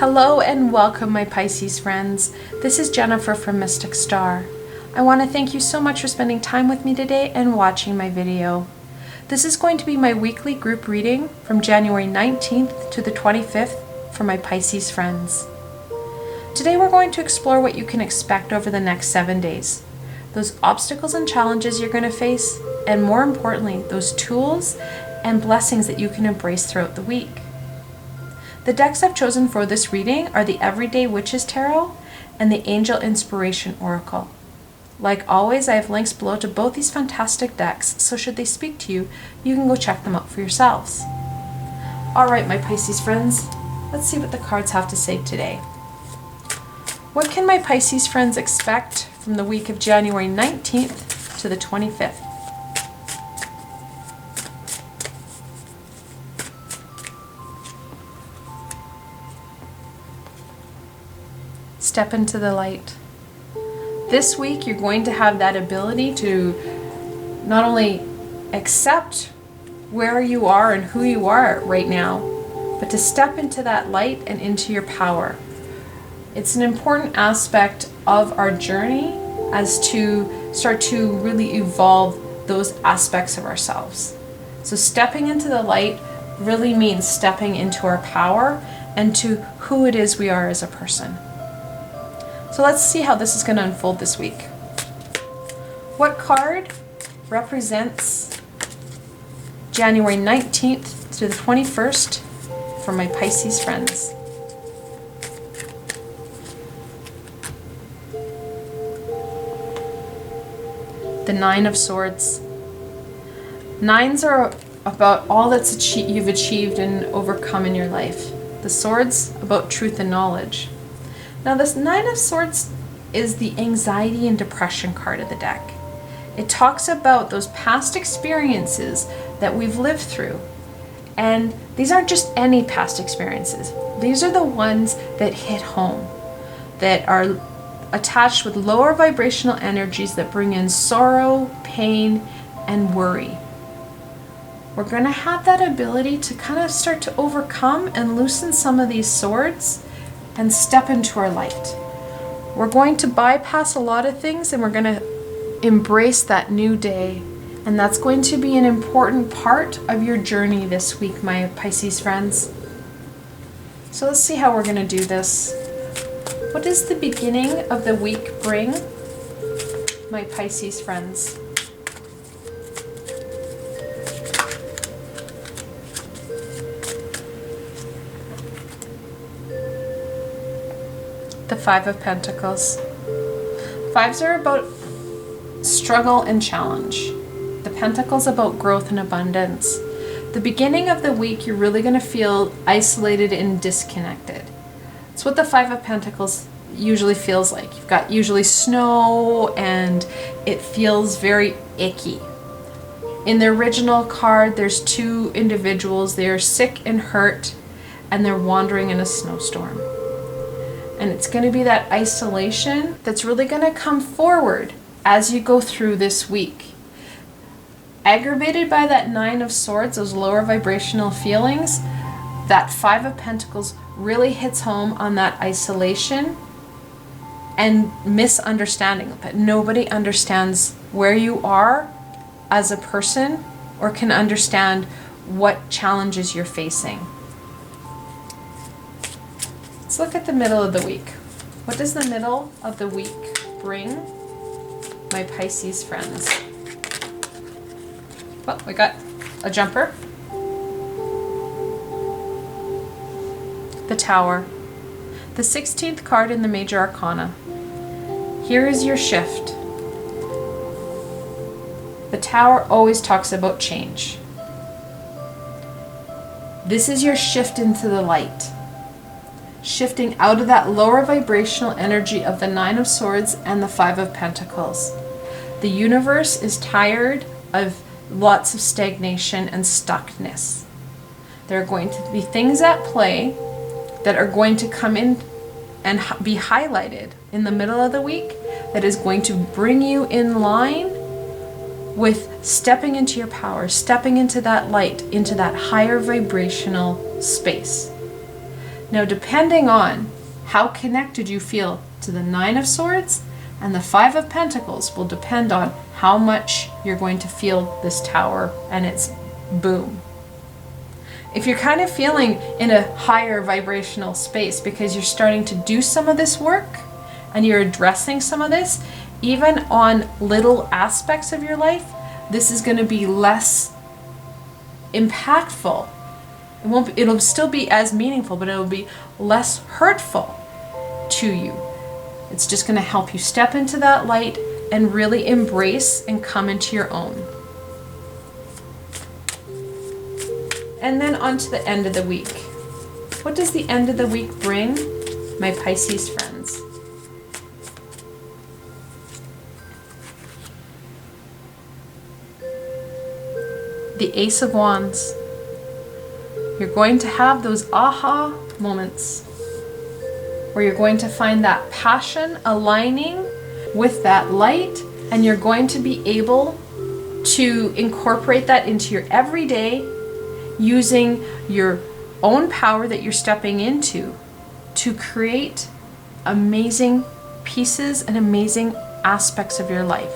Hello and welcome, my Pisces friends. This is Jennifer from Mystic Star. I want to thank you so much for spending time with me today and watching my video. This is going to be my weekly group reading from January 19th to the 25th for my Pisces friends. Today we're going to explore what you can expect over the next 7 days, those obstacles and challenges you're going to face, and more importantly, those tools and blessings that you can embrace throughout the week. The decks I've chosen for this reading are the Everyday Witches Tarot and the Angel Inspiration Oracle. Like always, I have links below to both these fantastic decks, so should they speak to you, you can go check them out for yourselves. Alright, my Pisces friends, let's see what the cards have to say today. What can my Pisces friends expect from the week of January 19th to the 25th? Step into the light. This week you're going to have that ability to not only accept where you are and who you are right now, but to step into that light and into your power. It's an important aspect of our journey as to start to really evolve those aspects of ourselves. So stepping into the light really means stepping into our power and to who it is we are as a person. So let's see how this is going to unfold this week. What card represents January 19th to the 21st for my Pisces friends? The Nine of Swords. Nines are about all that's you've achieved and overcome in your life. The Swords about truth and knowledge. Now this Nine of Swords is the anxiety and depression card of the deck. It talks about those past experiences that we've lived through. And these aren't just any past experiences. These are the ones that hit home, that are attached with lower vibrational energies that bring in sorrow, pain, and worry. We're going to have that ability to kind of start to overcome and loosen some of these swords and step into our light. We're going to bypass a lot of things and we're going to embrace that new day. And that's going to be an important part of your journey this week, my Pisces friends. So let's see how we're going to do this. What does the beginning of the week bring, my Pisces friends? The Five of Pentacles. Fives are about struggle and challenge. The Pentacles about growth and abundance. The beginning of the week, you're really going to feel isolated and disconnected. It's what the Five of Pentacles usually feels like. You've got usually snow and it feels very icky. In the original card, there's two individuals. They're sick and hurt and they're wandering in a snowstorm. And it's going to be that isolation that's really going to come forward as you go through this week. Aggravated by that Nine of Swords, those lower vibrational feelings, that Five of Pentacles really hits home on that isolation and misunderstanding, that nobody understands where you are as a person or can understand what challenges you're facing. Let's look at the middle of the week. What does the middle of the week bring, my Pisces friends? Well, we got a jumper. The Tower. The 16th card in the Major Arcana. Here is your shift. The Tower always talks about change. This is your shift into the light. Shifting out of that lower vibrational energy of the Nine of Swords and the Five of Pentacles. The universe is tired of lots of stagnation and stuckness. There are going to be things at play that are going to come in and be highlighted in the middle of the week that is going to bring you in line with stepping into your power, stepping into that light, into that higher vibrational space. Now, depending on how connected you feel to the Nine of Swords and the Five of Pentacles will depend on how much you're going to feel this tower and its boom. If you're kind of feeling in a higher vibrational space because you're starting to do some of this work and you're addressing some of this, even on little aspects of your life, this is going to be less impactful. It'll still be as meaningful, but it'll be less hurtful to you. It's just going to help you step into that light and really embrace and come into your own. And then on to the end of the week. What does the end of the week bring, my Pisces friends? The Ace of Wands. You're going to have those aha moments where you're going to find that passion aligning with that light, and you're going to be able to incorporate that into your everyday, using your own power that you're stepping into to create amazing pieces and amazing aspects of your life.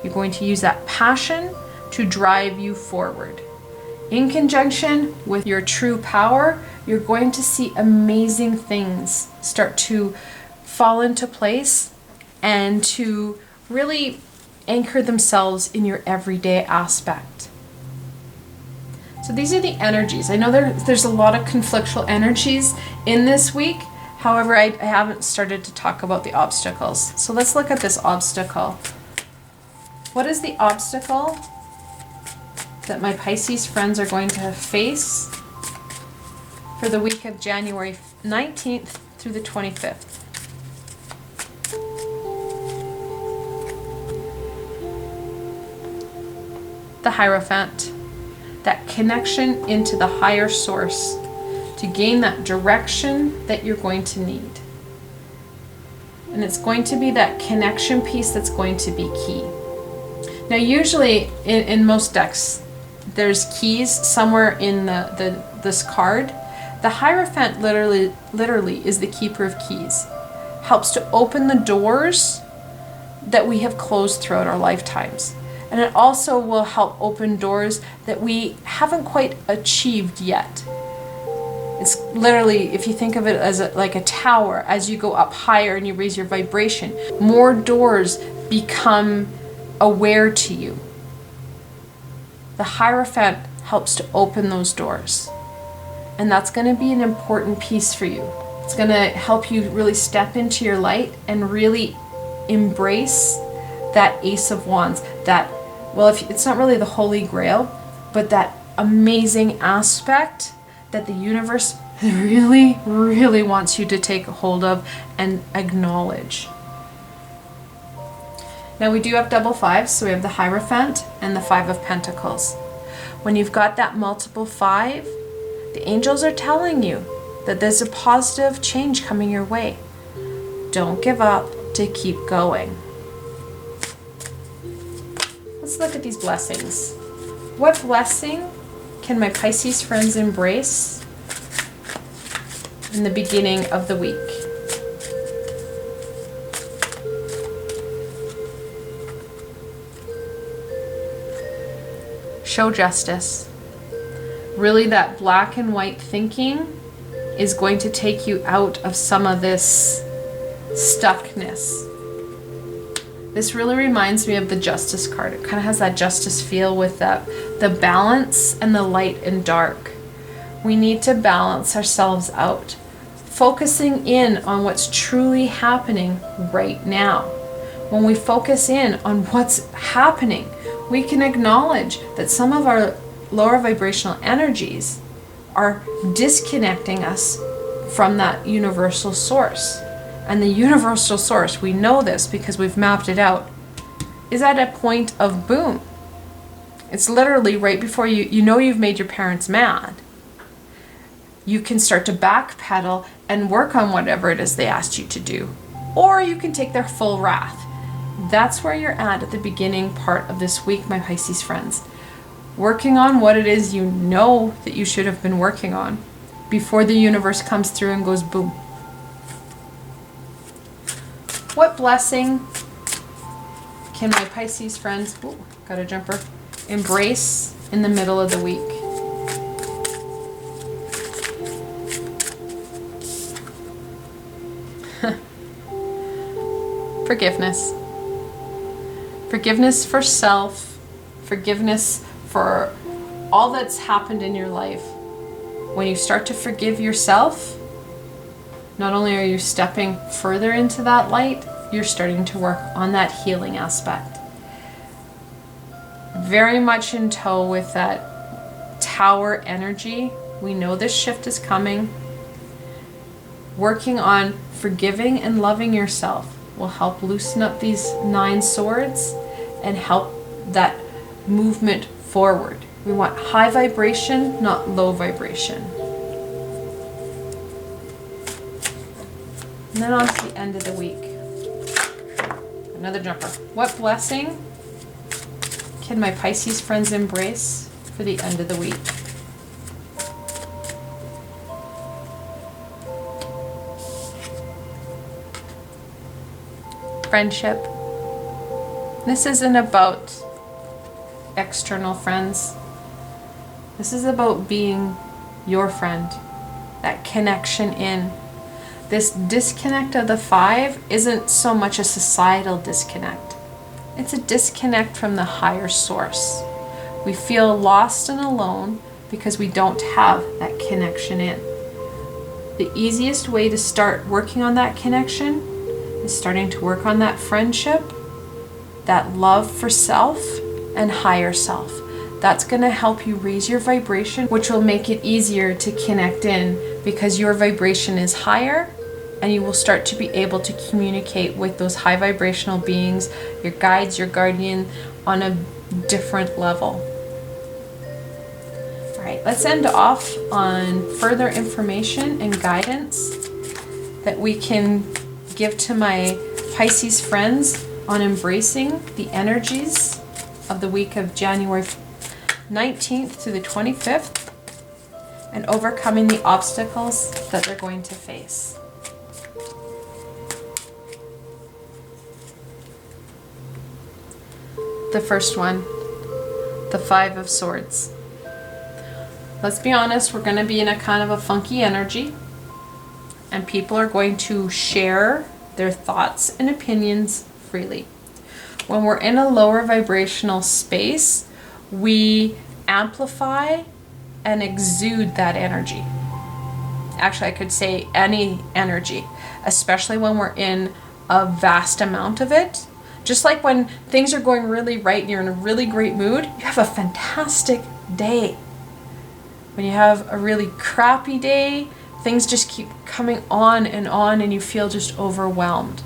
You're going to use that passion to drive you forward. In conjunction with your true power, you're going to see amazing things start to fall into place and to really anchor themselves in your everyday aspect. So these are the energies. I know there's a lot of conflictual energies in this week. However, I haven't started to talk about the obstacles. So let's look at this obstacle. What is the obstacle that my Pisces friends are going to face for the week of January 19th through the 25th? The Hierophant. That connection into the higher source to gain that direction that you're going to need. And it's going to be that connection piece that's going to be key. Now, usually in most decks, there's keys somewhere in this card. The Hierophant literally is the keeper of keys. Helps to open the doors that we have closed throughout our lifetimes. And it also will help open doors that we haven't quite achieved yet. It's literally, if you think of it as like a tower, as you go up higher and you raise your vibration, more doors become aware to you. The Hierophant helps to open those doors. And that's going to be an important piece for you. It's going to help you really step into your light and really embrace that Ace of Wands, that, well, if it's not really the Holy Grail, but that amazing aspect that the universe really, really wants you to take hold of and acknowledge. Now we do have double fives, so we have the Hierophant and the Five of Pentacles. When you've got that multiple five, the angels are telling you that there's a positive change coming your way. Don't give up, to keep going. Let's look at these blessings. What blessing can my Pisces friends embrace in the beginning of the week? Show justice. Really, that black and white thinking is going to take you out of some of this stuckness. This really reminds me of the Justice card. It kind of has that justice feel with the balance and the light and dark. We need to balance ourselves out, focusing in on what's truly happening right now. When we focus in on what's happening, we can acknowledge that some of our lower vibrational energies are disconnecting us from that universal source. And the universal source, we know this because we've mapped it out, is at a point of boom. It's literally right before you know you've made your parents mad. You can start to backpedal and work on whatever it is they asked you to do. Or you can take their full wrath. That's where you're at the beginning part of this week, my Pisces friends. Working on what it is you know that you should have been working on. before the universe comes through and goes boom. What blessing can my Pisces friends, got a jumper, embrace in the middle of the week? Forgiveness. Forgiveness for self. Forgiveness for all that's happened in your life. When you start to forgive yourself, not only are you stepping further into that light, you're starting to work on that healing aspect. Very much in tow with that tower energy. We know this shift is coming. Working on forgiving and loving yourself will help loosen up these 9 swords and help that movement forward. We want high vibration, not low vibration. And then on to the end of the week. Another jumper. What blessing can my Pisces friends embrace for the end of the week? Friendship. This isn't about external friends. This is about being your friend. That connection in. This disconnect of the 5 isn't so much a societal disconnect. It's a disconnect from the higher source. We feel lost and alone because we don't have that connection in. The easiest way to start working on that connection is starting to work on that friendship, that love for self and higher self. That's going to help you raise your vibration, which will make it easier to connect in because your vibration is higher, and you will start to be able to communicate with those high vibrational beings, your guides, your guardian, on a different level. All right, let's end off on further information and guidance that we can give to my Pisces friends on embracing the energies of the week of January 19th to the 25th and overcoming the obstacles that they're going to face. The first one, the 5 of Swords. Let's be honest, we're going to be in a kind of a funky energy, and people are going to share their thoughts and opinions freely. When we're in a lower vibrational space, we amplify and exude that energy. Actually, I could say any energy, especially when we're in a vast amount of it. Just like when things are going really right and you're in a really great mood, you have a fantastic day. When you have a really crappy day, things just keep coming on and you feel just overwhelmed.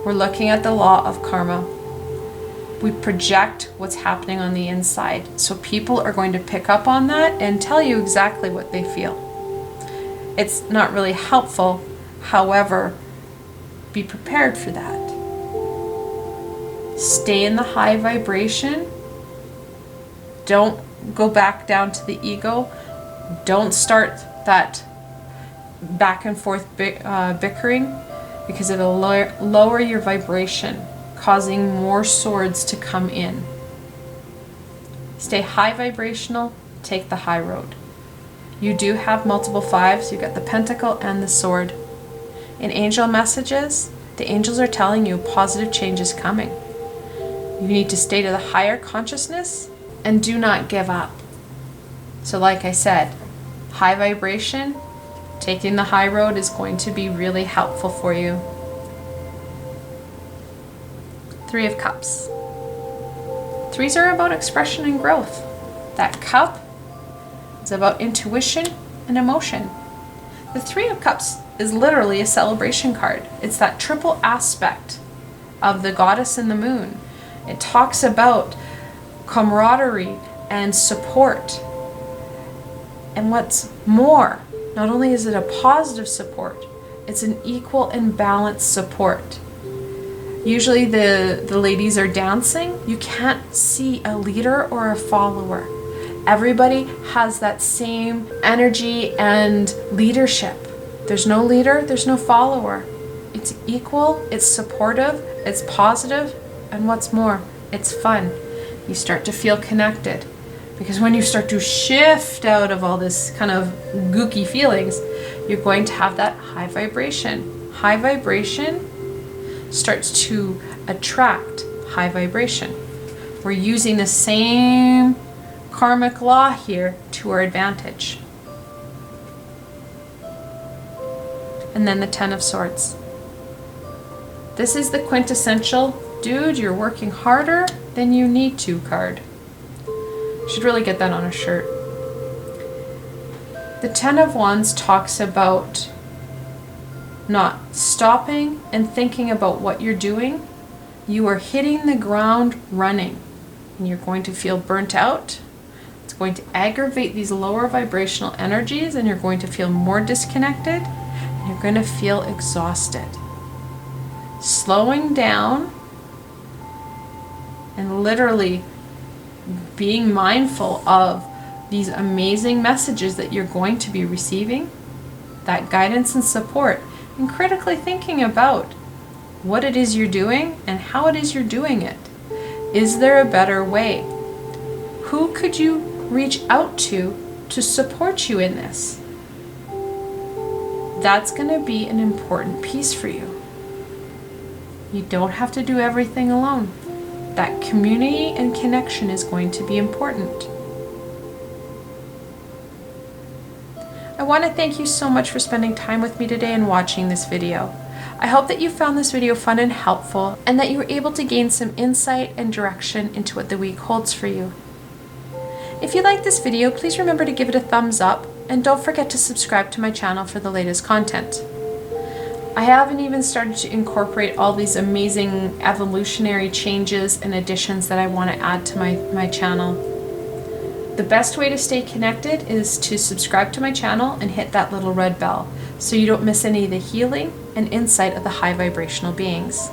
We're looking at the law of karma. We project what's happening on the inside. So people are going to pick up on that and tell you exactly what they feel. It's not really helpful. However, be prepared for that. Stay in the high vibration. Don't go back down to the ego. Don't start that back and forth bickering, because it'll lower your vibration, causing more swords to come in. Stay high vibrational, take the high road. You do have multiple 5s. You've got the pentacle and the sword. In angel messages, the angels are telling you positive change is coming. You need to stay to the higher consciousness and do not give up. So like I said, high vibration, taking the high road is going to be really helpful for you. 3 of Cups. 3s are about expression and growth. That cup is about intuition and emotion. The 3 of Cups is literally a celebration card. It's that triple aspect of the goddess and the moon. It talks about camaraderie and support. And what's more, not only is it a positive support, it's an equal and balanced support. Usually the ladies are dancing. You can't see a leader or a follower. Everybody has that same energy and leadership. There's no leader, there's no follower. It's equal, it's supportive, it's positive, and what's more, it's fun. You start to feel connected. Because when you start to shift out of all this kind of gooky feelings, you're going to have that high vibration. High vibration starts to attract high vibration. We're using the same karmic law here to our advantage. And then the Ten of Swords. This is the quintessential, dude, you're working harder than you need to card. Should really get that on a shirt. The Ten of Wands talks about not stopping and thinking about what you're doing. You are hitting the ground running, and you're going to feel burnt out. It's going to aggravate these lower vibrational energies, and you're going to feel more disconnected, and you're going to feel exhausted. Slowing down and literally being mindful of these amazing messages that you're going to be receiving, that guidance and support, and critically thinking about what it is you're doing and how it is you're doing it. Is there a better way? Who could you reach out to support you in this? That's going to be an important piece for you. You don't have to do everything alone. That community and connection is going to be important. I want to thank you so much for spending time with me today and watching this video. I hope that you found this video fun and helpful, and that you were able to gain some insight and direction into what the week holds for you. If you like this video, please remember to give it a thumbs up, and don't forget to subscribe to my channel for the latest content. I haven't even started to incorporate all these amazing evolutionary changes and additions that I want to add to my channel. The best way to stay connected is to subscribe to my channel and hit that little red bell so you don't miss any of the healing and insight of the high vibrational beings.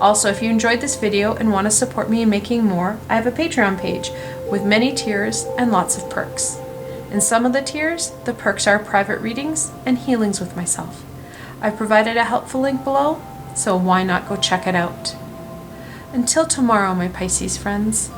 Also, if you enjoyed this video and want to support me in making more, I have a Patreon page with many tiers and lots of perks. In some of the tiers, the perks are private readings and healings with myself. I've provided a helpful link below, so why not go check it out? Until tomorrow, my Pisces friends.